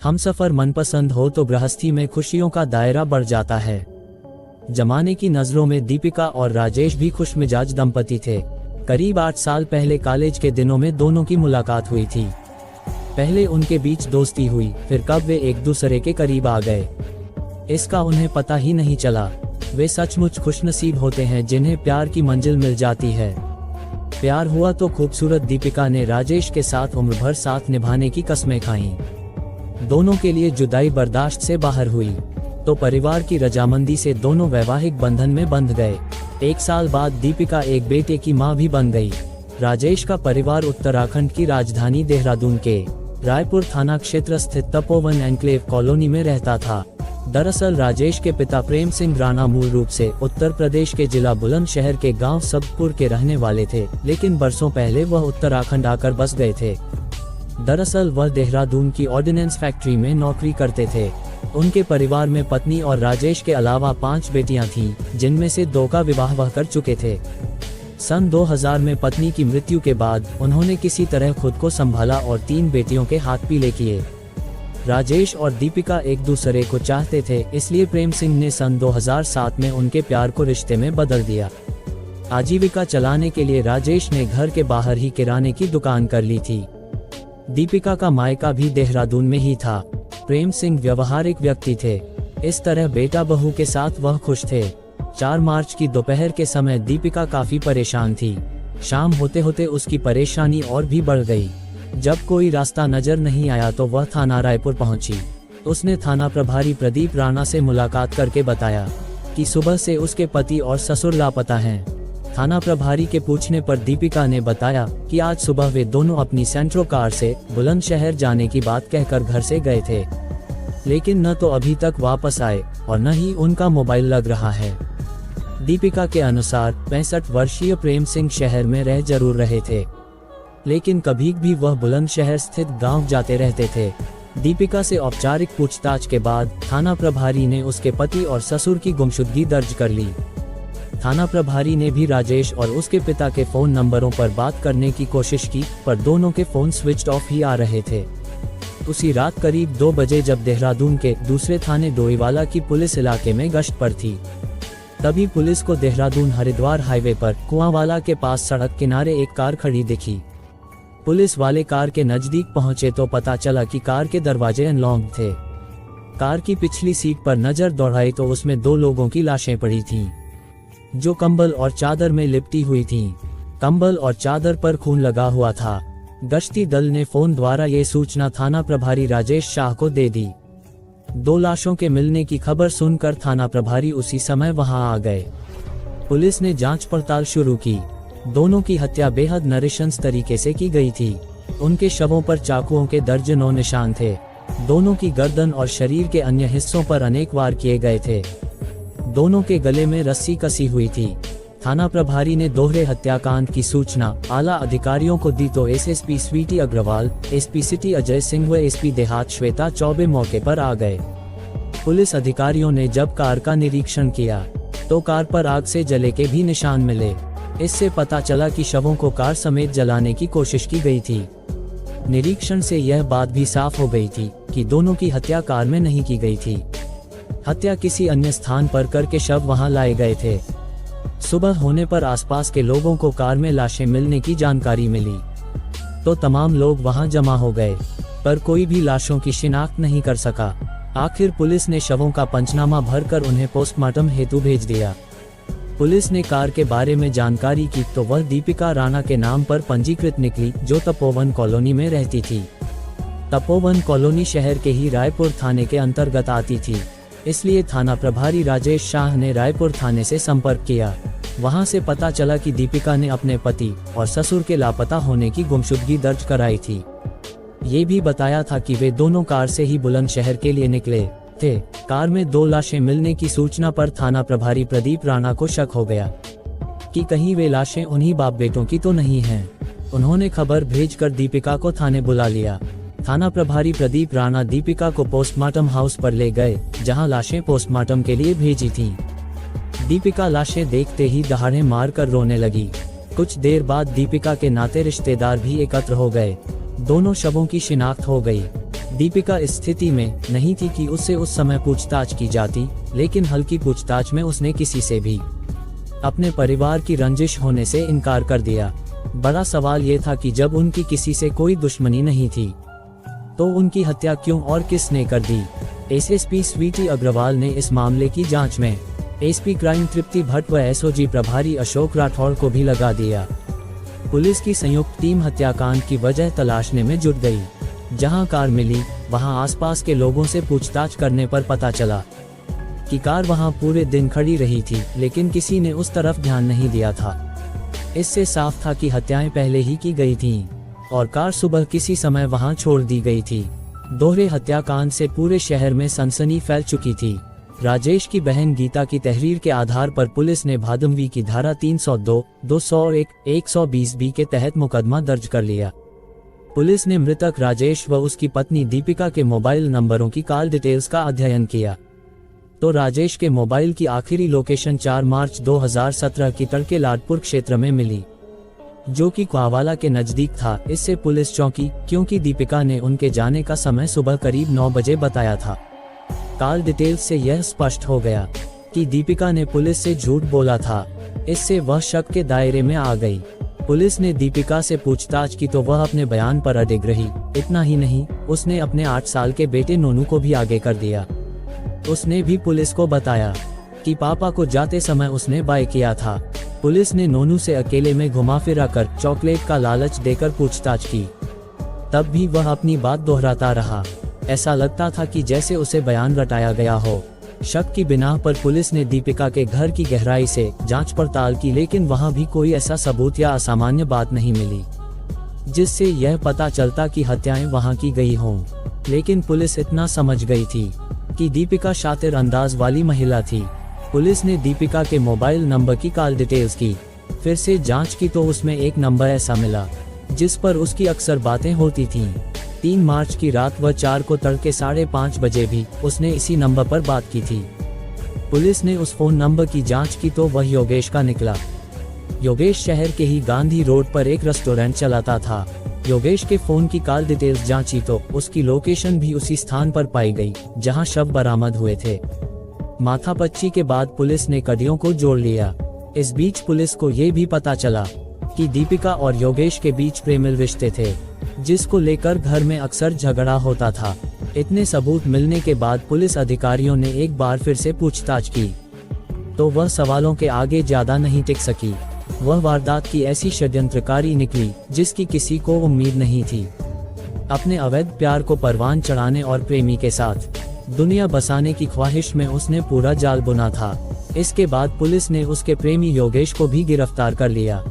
हमसफर मनपसंद हो तो गृहस्थी में खुशियों का दायरा बढ़ जाता है। जमाने की नजरों में दीपिका और राजेश भी खुशमिजाज दंपति थे। करीब 8 साल पहले कॉलेज के दिनों में दोनों की मुलाकात हुई थी। पहले उनके बीच दोस्ती हुई, फिर कब वे एक दूसरे के करीब आ गए इसका उन्हें पता ही नहीं चला। वे सचमुच खुशनसीब होते हैं जिन्हें प्यार की मंजिल मिल जाती है। प्यार हुआ तो खूबसूरत दीपिका ने राजेश के साथ उम्र भर साथ निभाने की कस्में खाईं। दोनों के लिए जुदाई बर्दाश्त से बाहर हुई तो परिवार की रजामंदी से दोनों वैवाहिक बंधन में बंध गए। 1 साल बाद दीपिका एक बेटे की मां भी बन गई। राजेश का परिवार उत्तराखंड की राजधानी देहरादून के रायपुर थाना क्षेत्र स्थित तपोवन एन्क्लेव कॉलोनी में रहता था। दरअसल राजेश के पिता प्रेम सिंह राणा मूल रूप से उत्तर प्रदेश के जिला बुलंदशहर के गांव सबपुर के रहने वाले थे, लेकिन बरसों पहले वह उत्तराखंड आकर बस गए थे। दरअसल वह देहरादून की ऑर्डिनेंस फैक्ट्री में नौकरी करते थे। उनके परिवार में पत्नी और राजेश के अलावा 5 बेटियां थीं, जिनमें से 2 का विवाह वह कर चुके थे। सन 2000 में पत्नी की मृत्यु के बाद उन्होंने किसी तरह खुद को संभाला और 3 बेटियों के हाथ पीले किए। राजेश और दीपिका एक दूसरे को चाहते थे, इसलिए प्रेम सिंह ने सन 2007 में उनके प्यार को रिश्ते में बदल दिया। आजीविका चलाने के लिए राजेश ने घर के बाहर ही किराने की दुकान कर ली थी। दीपिका का मायका भी देहरादून में ही था। प्रेम सिंह व्यवहारिक व्यक्ति थे। इस तरह बेटा बहू के साथ वह खुश थे। 4 मार्च की दोपहर के समय दीपिका काफी परेशान थी। शाम होते होते उसकी परेशानी और भी बढ़ गई। जब कोई रास्ता नजर नहीं आया तो वह थाना रायपुर पहुंची। उसने थाना प्रभारी प्रदीप राणा से मुलाकात करके बताया कि सुबह से उसके पति और ससुर लापता हैं। थाना प्रभारी के पूछने पर दीपिका ने बताया कि आज सुबह वे दोनों अपनी सेंट्रो कार से बुलंदशहर जाने की बात कहकर घर से गए थे, लेकिन न तो अभी तक वापस आए और न ही उनका मोबाइल लग रहा है। दीपिका के अनुसार 65 वर्षीय प्रेम सिंह शहर में रह जरूर रहे थे, लेकिन कभी भी वह बुलंदशहर स्थित गांव जाते रहते थे। दीपिका से औपचारिक पूछताछ के बाद थाना प्रभारी ने उसके पति और ससुर की गुमशुदगी दर्ज कर ली। थाना प्रभारी ने भी राजेश और उसके पिता के फोन नंबरों पर बात करने की कोशिश की, पर दोनों के फोन स्विच ऑफ ही आ रहे थे। उसी रात करीब 2 बजे जब देहरादून के दूसरे थाने डोईवाला की पुलिस इलाके में गश्त पर थी, तभी पुलिस को देहरादून हरिद्वार हाईवे पर कुआंवाला के पास सड़क किनारे एक कार खड़ी दिखी। पुलिस वाले कार के नजदीक पहुंचे तो पता चला कि कार के दरवाजे अनलॉक थे। कार की पिछली सीट पर नजर दौड़ाई तो उसमें 2 लोगों की लाशें पड़ी थीं, जो कंबल और चादर में लिपटी हुई थीं। कंबल और चादर पर खून लगा हुआ था। गश्ती दल ने फोन द्वारा ये सूचना थाना प्रभारी राजेश शाह को दे दी। 2 लाशों के मिलने की खबर सुनकर थाना प्रभारी उसी समय वहां आ गए। पुलिस ने जांच पड़ताल शुरू की। दोनों की हत्या बेहद नृशंस तरीके से की गई थी। उनके शवों पर चाकुओं के दर्जनों निशान थे। दोनों की गर्दन और शरीर के अन्य हिस्सों पर अनेक वार किए गए थे। दोनों के गले में रस्सी कसी हुई थी। थाना प्रभारी ने दोहरे हत्याकांड की सूचना आला अधिकारियों को दी तो SSP Sweety Agarwal, SP city Ajay Singh व एसपी देहात श्वेता चौबे मौके पर आ गए। पुलिस अधिकारियों ने जब कार का निरीक्षण किया तो कार पर आग से जले के भी निशान मिले। इससे पता चला कि शवों को कार समेत जलाने की कोशिश की गई थी। निरीक्षण से यह बात भी साफ हो गई थी कि दोनों की हत्या कार में नहीं की गई थी। हत्या किसी अन्य स्थान पर करके शव वहां लाए गए थे। सुबह होने पर आसपास के लोगों को कार में लाशें मिलने की जानकारी मिली तो तमाम लोग वहां जमा हो गए, पर कोई भी लाशों की शिनाख्त नहीं कर सका। आखिर पुलिस ने शवों का पंचनामा भरकर उन्हें पोस्टमार्टम हेतु भेज दिया। पुलिस ने कार के बारे में जानकारी की तो वह दीपिका राणा के नाम पर पंजीकृत निकली, जो तपोवन कॉलोनी में रहती थी। तपोवन कॉलोनी शहर के ही रायपुर थाने के अंतर्गत आती थी, इसलिए थाना प्रभारी राजेश शाह ने रायपुर थाने से संपर्क किया। वहां से पता चला कि दीपिका ने अपने पति और ससुर के लापता होने की गुमशुदगी दर्ज कराई थी। ये भी बताया था कि वे दोनों कार से ही बुलंदशहर के लिए निकले थे। कार में 2 लाशें मिलने की सूचना पर थाना प्रभारी प्रदीप राणा को शक हो गया कि कहीं वे लाशें उन्हीं बाप बेटों की तो नहीं हैं। उन्होंने खबर भेजकर दीपिका को थाने बुला लिया। थाना प्रभारी प्रदीप राणा दीपिका को पोस्टमार्टम हाउस पर ले गए, जहां लाशें पोस्टमार्टम के लिए भेजी थीं। दीपिका लाशें देखते ही दहाड़े मारकर रोने लगी। कुछ देर बाद दीपिका के नाते रिश्तेदार भी एकत्र हो गए। दोनों शवों की शिनाख्त हो गई। दीपिका इस स्थिति में नहीं थी कि उससे उस समय पूछताछ की जाती, लेकिन हल्की पूछताछ में उसने किसी से भी अपने परिवार की रंजिश होने से इनकार कर दिया। बड़ा सवाल ये था कि जब उनकी किसी से कोई दुश्मनी नहीं थी, तो उनकी हत्या क्यों और किसने कर दी। एसएसपी स्वीटी अग्रवाल ने इस मामले की जांच में एसपी क्राइम तृप्ति भट्ट व एसओजी प्रभारी अशोक राठौड़ को भी लगा दिया। पुलिस की संयुक्त टीम हत्याकांड की वजह तलाशने में जुट गई। जहां कार मिली, वहां आसपास के लोगों से पूछताछ करने पर पता चला कि कार वहां पूरे दिन खड़ी रही थी, लेकिन किसी ने उस तरफ ध्यान नहीं दिया था। इससे साफ था कि हत्याएं पहले ही की गई थीं और कार सुबह किसी समय वहां छोड़ दी गई थी। दोहरे हत्याकांड से पूरे शहर में सनसनी फैल चुकी थी। राजेश की बहन गीता की तहरीर के आधार पर पुलिस ने भादमवी की धारा 302, 201, 120B के तहत मुकदमा दर्ज कर लिया। पुलिस ने मृतक राजेश व उसकी पत्नी दीपिका के मोबाइल नंबरों की कॉल डिटेल्स का अध्ययन किया, तो राजेश के मोबाइल की आखिरी लोकेशन 4 मार्च 2017 की तड़के लाडपुर क्षेत्र में मिली, जो कि क्वावाला के नजदीक था। इससे पुलिस चौंकी, क्योंकि दीपिका ने उनके जाने का समय सुबह करीब 9 बजे बताया था। कॉल डिटेल्स से यह स्पष्ट हो गया कि दीपिका ने पुलिस से झूठ बोला था। इससे वह शक के दायरे में आ गई। पुलिस ने दीपिका से पूछताछ की तो वह अपने बयान पर अडिग रही। इतना ही नहीं, उसने अपने 8 साल के बेटे नोनू को भी आगे कर दिया। उसने भी पुलिस को बताया कि पापा को जाते समय उसने बाय किया था। पुलिस ने नोनू से अकेले में घुमा फिरा कर चॉकलेट का लालच देकर पूछताछ की, तब भी वह अपनी बात दोहराता रहा। ऐसा लगता था कि जैसे उसे बयान रटाया गया हो। शक की बिना पर पुलिस ने दीपिका के घर की गहराई से जांच पड़ताल की, लेकिन वहां भी कोई ऐसा सबूत या असामान्य बात नहीं मिली जिससे यह पता चलता कि हत्याएं वहां की गई हों। लेकिन पुलिस इतना समझ गई थी कि दीपिका शातिर अंदाज वाली महिला थी। पुलिस ने दीपिका के मोबाइल नंबर की कॉल डिटेल्स की फिर से जांच की, तो उसमें एक नंबर ऐसा मिला जिस पर उसकी अक्सर बातें होती थीं। 3 मार्च की रात व 4 को तड़के 5:30 बजे भी उसने इसी नंबर पर बात की थी। पुलिस ने उस फोन नंबर की जांच की तो वह योगेश का निकला। योगेश शहर के ही गांधी रोड पर एक रेस्टोरेंट चलाता था। योगेश के फोन की कॉल डिटेल्स जांची तो उसकी लोकेशन भी उसी स्थान पर पाई गई जहां शव बरामद हुए थे। माथापच्ची के बाद पुलिस ने कड़ियों को जोड़ लिया। इस बीच पुलिस को ये भी पता चला कि दीपिका और योगेश के बीच प्रेमिल रिश्ते थे, जिसको लेकर घर में अक्सर झगड़ा होता था। इतने सबूत मिलने के बाद पुलिस अधिकारियों ने एक बार फिर से पूछताछ की, तो वह सवालों के आगे ज्यादा नहीं टिक सकी। वह वारदात की ऐसी षड्यंत्रकारी निकली जिसकी किसी को उम्मीद नहीं थी। अपने अवैध प्यार को परवान चढ़ाने और प्रेमी के साथ दुनिया बसाने की ख्वाहिश में उसने पूरा जाल बुना था। इसके बाद पुलिस ने उसके प्रेमी योगेश को भी गिरफ्तार कर लिया।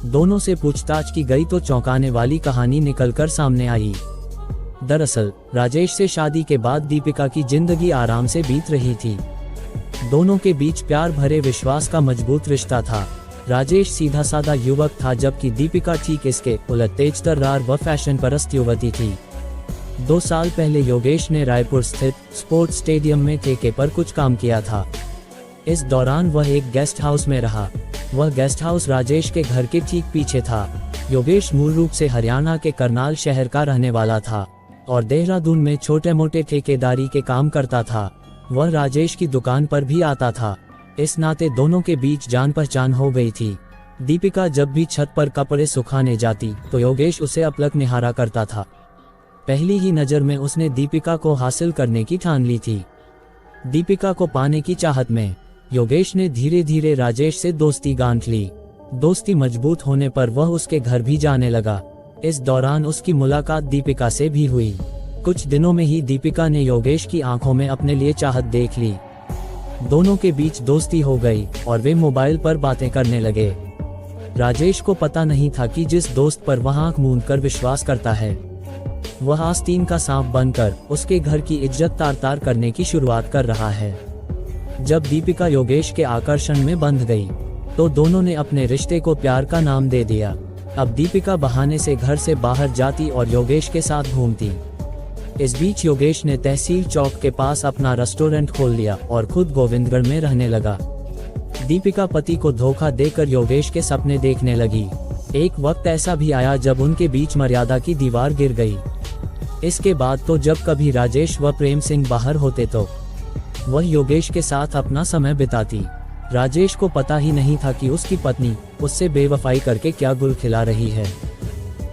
दोनों से पूछताछ की गई तो चौंकाने वाली कहानी निकलकर सामने आई। दरअसल राजेश से शादी के बाद दीपिका की जिंदगी आराम से बीत रही थी। दोनों के बीच प्यार भरे विश्वास का मजबूत रिश्ता था। राजेश सीधा साधा युवक था, जबकि दीपिका ठीक इसके उलट तेज तर्रार व फैशन परस्त युवती थी। 2 साल पहले योगेश ने रायपुर स्थित स्पोर्ट्स स्टेडियम में ठेके पर कुछ काम किया था। इस दौरान वह एक गेस्ट हाउस में रहा। वह गेस्ट हाउस राजेश के घर के ठीक पीछे था। योगेश मूल रूप से हरियाणा के करनाल शहर का रहने वाला था और देहरादून में छोटे मोटे ठेकेदारी के काम करता था। वह राजेश की दुकान पर भी आता था। इस नाते दोनों के बीच जान पहचान हो गई थी। दीपिका जब भी छत पर कपड़े सुखाने जाती तो योगेश उसे अपलक निहारा करता था। पहली ही नज़र में उसने दीपिका को हासिल करने की ठान ली थी। दीपिका को पाने की चाहत में योगेश ने धीरे धीरे राजेश से दोस्ती गांठ ली। दोस्ती मजबूत होने पर वह उसके घर भी जाने लगा। इस दौरान उसकी मुलाकात दीपिका से भी हुई। कुछ दिनों में ही दीपिका ने योगेश की आंखों में अपने लिए चाहत देख ली। दोनों के बीच दोस्ती हो गई और वे मोबाइल पर बातें करने लगे। राजेश को पता नहीं था कि जिस दोस्त पर वह आंख मूंद कर विश्वास करता है, वह आस्तीन का सांप बनकर उसके घर की इज्जत तार तार करने की शुरुआत कर रहा है। जब दीपिका योगेश के आकर्षण में बंध गई तो दोनों ने अपने रिश्ते को प्यार का नाम दे दिया। अब दीपिका बहाने से घर से बाहर जाती और योगेश के साथ घूमती। इस बीच योगेश ने तहसील चौक के पास अपना रेस्टोरेंट खोल लिया और खुद गोविंदगढ़ में रहने लगा। दीपिका पति को धोखा देकर योगेश के सपने देखने लगी। एक वक्त ऐसा भी आया जब उनके बीच मर्यादा की दीवार गिर गई। इसके बाद तो जब कभी राजेश व प्रेम सिंह बाहर होते तो वह योगेश के साथ अपना समय बिताती। राजेश को पता ही नहीं था कि उसकी पत्नी उससे बेवफाई करके क्या गुल खिला रही है।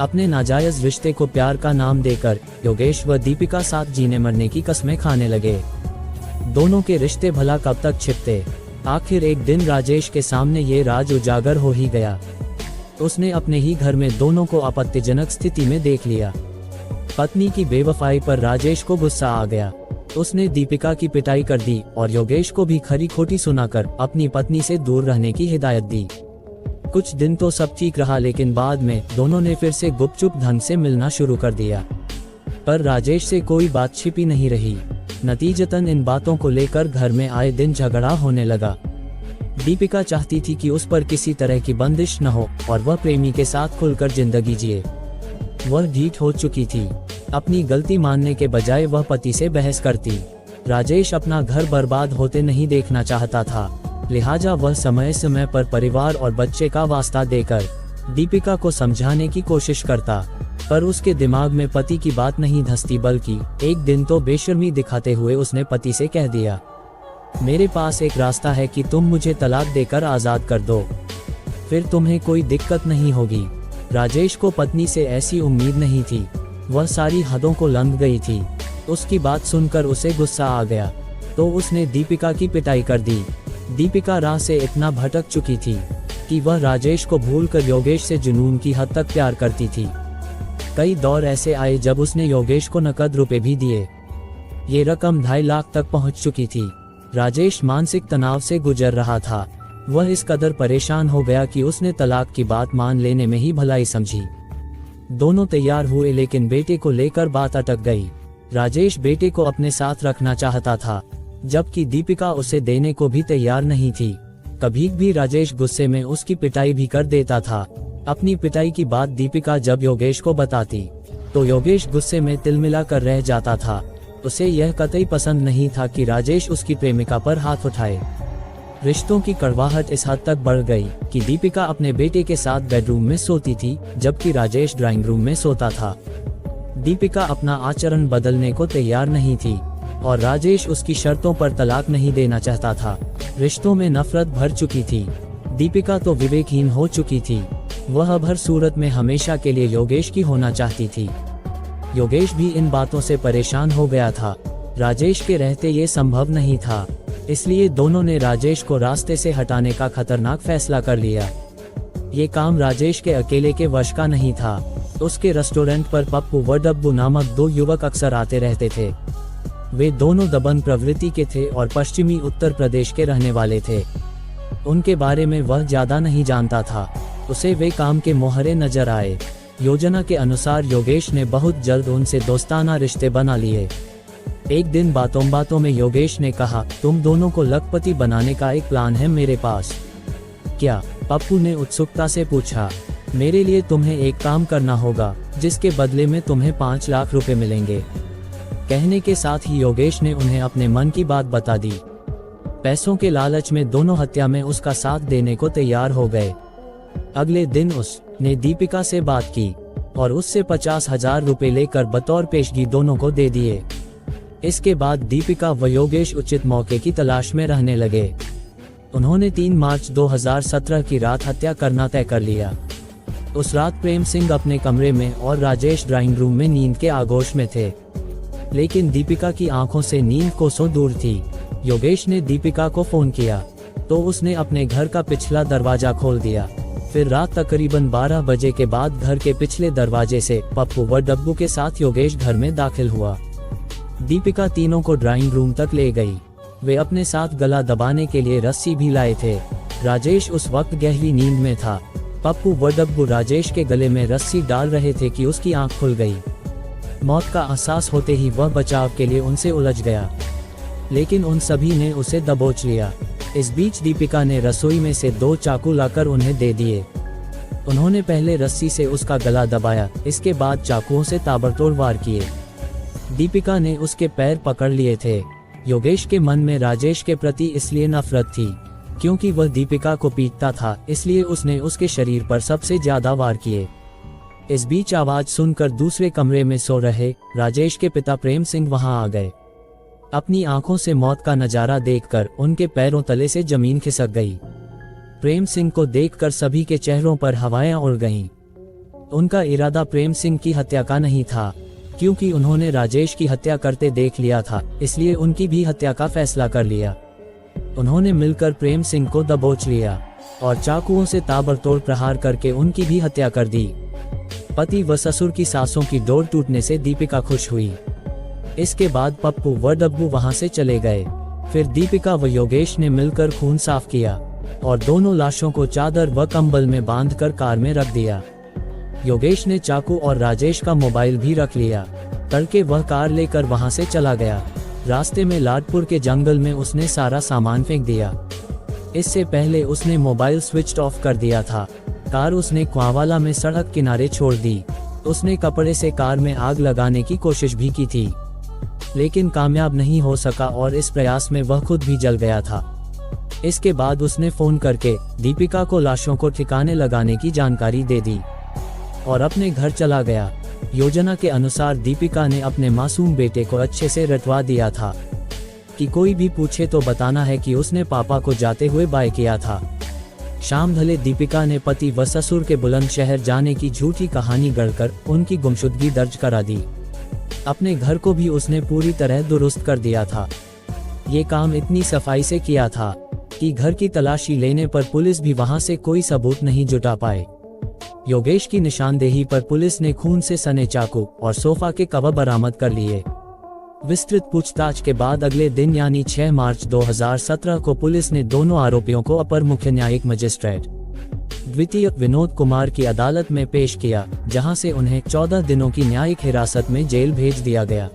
अपने नाजायज रिश्ते को प्यार का नाम देकर योगेश व दीपिका साथ जीने मरने की कस्में खाने लगे। दोनों के रिश्ते भला कब तक छिपते। आखिर एक दिन राजेश के सामने ये राज उजागर हो ही गया। उसने अपने ही घर में दोनों को आपत्तिजनक स्थिति में देख लिया। पत्नी की बेवफाई पर राजेश को गुस्सा आ गया। उसने दीपिका की पिटाई कर दी और योगेश को भी खरी खोटी सुनाकर अपनी पत्नी से दूर रहने की हिदायत दी। कुछ दिन तो सब ठीक रहा, लेकिन बाद में दोनों ने फिर से गुपचुप ढंग से मिलना शुरू कर दिया। पर राजेश से कोई बात छिपी नहीं रही। नतीजतन इन बातों को लेकर घर में आए दिन झगड़ा होने लगा। दीपिका चाहती थी कि उस पर किसी तरह की बंदिश न हो और वह प्रेमी के साथ खुलकर जिंदगी जिए। वह ढीठ हो चुकी थी। अपनी गलती मानने के बजाय वह पति से बहस करती। राजेश अपना घर बर्बाद होते नहीं देखना चाहता था, लिहाजा वह समय समय पर परिवार और बच्चे का वास्ता देकर दीपिका को समझाने की कोशिश करता, पर उसके दिमाग में पति की बात नहीं धंसती। बल्कि एक दिन तो बेशर्मी दिखाते हुए उसने पति से कह दिया, मेरे पास एक रास्ता है कि तुम मुझे तलाक देकर आज़ाद कर दो, फिर तुम्हें कोई दिक्कत नहीं होगी। राजेश को पत्नी से ऐसी उम्मीद नहीं थी। वह सारी हदों को लंघ गई थी। उसकी बात सुनकर उसे गुस्सा आ गया तो उसने दीपिका की पिटाई कर दी। दीपिका राह से इतना भटक चुकी थी कि वह राजेश को भूलकर योगेश से जुनून की हद तक प्यार करती थी। कई दौर ऐसे आए जब उसने योगेश को नकद रुपए भी दिए। ये रकम 2.5 लाख तक पहुंच चुकी थी। राजेश मानसिक तनाव से गुजर रहा था। वह इस कदर परेशान हो गया कि उसने तलाक की बात मान लेने में ही भलाई समझी। दोनों तैयार हुए, लेकिन बेटे को लेकर बात अटक गई। राजेश बेटे को अपने साथ रखना चाहता था, जबकि दीपिका उसे देने को भी तैयार नहीं थी। कभी भी राजेश गुस्से में उसकी पिटाई भी कर देता था। अपनी पिटाई की बात दीपिका जब योगेश को बताती तो योगेश गुस्से में तिलमिला कर रह जाता था। उसे यह कतई पसंद नहीं था कि राजेश उसकी प्रेमिका पर हाथ उठाए। रिश्तों की कड़वाहट इस हद तक बढ़ गई कि दीपिका अपने बेटे के साथ बेडरूम में सोती थी, जबकि राजेश ड्राइंग रूम में सोता था। दीपिका अपना आचरण बदलने को तैयार नहीं थी और राजेश उसकी शर्तों पर तलाक नहीं देना चाहता था। रिश्तों में नफरत भर चुकी थी। दीपिका तो विवेकहीन हो चुकी थी। वह अब हर सूरत में हमेशा के लिए योगेश की होना चाहती थी। योगेश भी इन बातों से परेशान हो गया था। राजेश के रहते ये संभव नहीं था, इसलिए दोनों ने राजेश को रास्ते से हटाने का खतरनाक फैसला कर लिया। ये काम राजेश के अकेले के वश का नहीं था। उसके रेस्टोरेंट पर पप्पू व डब्बू नामक 2 युवक अक्सर आते रहते थे। वे दोनों दबंग प्रवृत्ति के थे और पश्चिमी उत्तर प्रदेश के रहने वाले थे। उनके बारे में वह ज्यादा नहीं जानता था। उसे वे काम के मोहरे नजर आए। योजना के अनुसार योगेश ने बहुत जल्द उनसे दोस्ताना रिश्ते बना लिए। एक दिन बातों बातों में योगेश ने कहा, तुम दोनों को लखपति बनाने का एक प्लान है मेरे पास। क्या? पप्पू ने उत्सुकता से पूछा। मेरे लिए तुम्हें एक काम करना होगा, जिसके बदले में तुम्हें 5 लाख रुपए मिलेंगे। कहने के साथ ही योगेश ने उन्हें अपने मन की बात बता दी। पैसों के लालच में दोनों हत्या में उसका साथ देने को तैयार हो गए। अगले दिन उसने दीपिका से बात की और उससे 50,000 रुपए लेकर बतौर पेशगी दोनों को दे दिए। इसके बाद दीपिका व योगेश उचित मौके की तलाश में रहने लगे। उन्होंने 3 मार्च 2017 की रात हत्या करना तय कर लिया। उस रात प्रेम सिंह अपने कमरे में और राजेश ड्राइंग रूम में नींद के आगोश में थे, लेकिन दीपिका की आंखों से नींद कोसों दूर थी। योगेश ने दीपिका को फोन किया तो उसने अपने घर का पिछला दरवाजा खोल दिया। फिर रात तकरीबन 12 बजे के बाद घर के पिछले दरवाजे से पप्पू व डब्बू के साथ योगेश घर में दाखिल हुआ। दीपिका तीनों को ड्राइंग रूम तक ले गई। वे अपने साथ गला दबाने के लिए रस्सी भी लाए थे। राजेश उस वक्त गहरी नींद में था। पप्पू व डब्बू राजेश के गले में रस्सी डाल रहे थे कि उसकी आंख खुल गई। मौत का एहसास होते ही वह बचाव के लिए उनसे उलझ गया, लेकिन उन सभी ने उसे दबोच लिया। इस बीच दीपिका ने रसोई में से 2 चाकू लाकर उन्हें दे दिए। उन्होंने पहले रस्सी से उसका गला दबाया, इसके बाद चाकुओं से ताबड़तोड़ वार किए। दीपिका ने उसके पैर पकड़ लिए थे। योगेश के मन में राजेश के प्रति इसलिए नफरत थी क्योंकि वह दीपिका को पीटता था, इसलिए उसने उसके शरीर पर सबसे ज्यादा वार किए। इस बीच आवाज सुनकर दूसरे कमरे में सो रहे राजेश के पिता प्रेम सिंह वहां आ गए। अपनी आंखों से मौत का नजारा देखकर उनके पैरों तले से जमीन खिसक गई। प्रेम सिंह को देखकर सभी के चेहरों पर हवाएं उड़ गईं। उनका इरादा प्रेम सिंह की हत्या का नहीं था, क्योंकि उन्होंने राजेश की हत्या करते देख लिया था, इसलिए उनकी भी हत्या का फैसला कर लिया। उन्होंने मिलकर प्रेम सिंह को दबोच लिया और चाकुओं से ताबड़तोड़ प्रहार करके उनकी भी हत्या कर दी। पति व ससुर की सांसों की डोर टूटने से दीपिका खुश हुई। इसके बाद पप्पू व डब्बू वहां से चले गए। फिर दीपिका व योगेश ने मिलकर खून साफ किया और दोनों लाशों को चादर व कंबल में बांधकर कार में रख दिया। योगेश ने चाकू और राजेश का मोबाइल भी रख लिया। तड़के वह कार लेकर वहां से चला गया। रास्ते में लाडपुर के जंगल में उसने सारा सामान फेंक दिया। इससे पहले उसने मोबाइल स्विच ऑफ कर दिया था। कार उसने क्वावाला में सड़क किनारे छोड़ दी। उसने कपड़े से कार में आग लगाने की कोशिश भी की थी, लेकिन कामयाब नहीं हो सका और इस प्रयास में वह खुद भी जल गया था। इसके बाद उसने फोन करके दीपिका को लाशों को ठिकाने लगाने की जानकारी दे दी और अपने घर चला गया। योजना के अनुसार दीपिका ने अपने मासूम बेटे को अच्छे से रटवा दिया था कि कोई भी पूछे तो बताना है कि उसने पापा को जाते हुए बाय किया था। शाम ढले दीपिका ने पति व ससुर के बुलंदशहर जाने की झूठी कहानी गढ़कर उनकी गुमशुदगी दर्ज करा दी। अपने घर को भी उसने पूरी तरह दुरुस्त कर दिया था। ये काम इतनी सफाई से किया था कि घर की तलाशी लेने पर पुलिस भी वहां से कोई सबूत नहीं जुटा पाए। योगेश की निशानदेही पर पुलिस ने खून से सने चाकू और सोफा के कवर बरामद कर लिए। विस्तृत पूछताछ के बाद अगले दिन यानी 6 मार्च 2017 को पुलिस ने दोनों आरोपियों को अपर मुख्य न्यायिक मजिस्ट्रेट द्वितीय विनोद कुमार की अदालत में पेश किया, जहां से उन्हें 14 दिनों की न्यायिक हिरासत में जेल भेज दिया गया।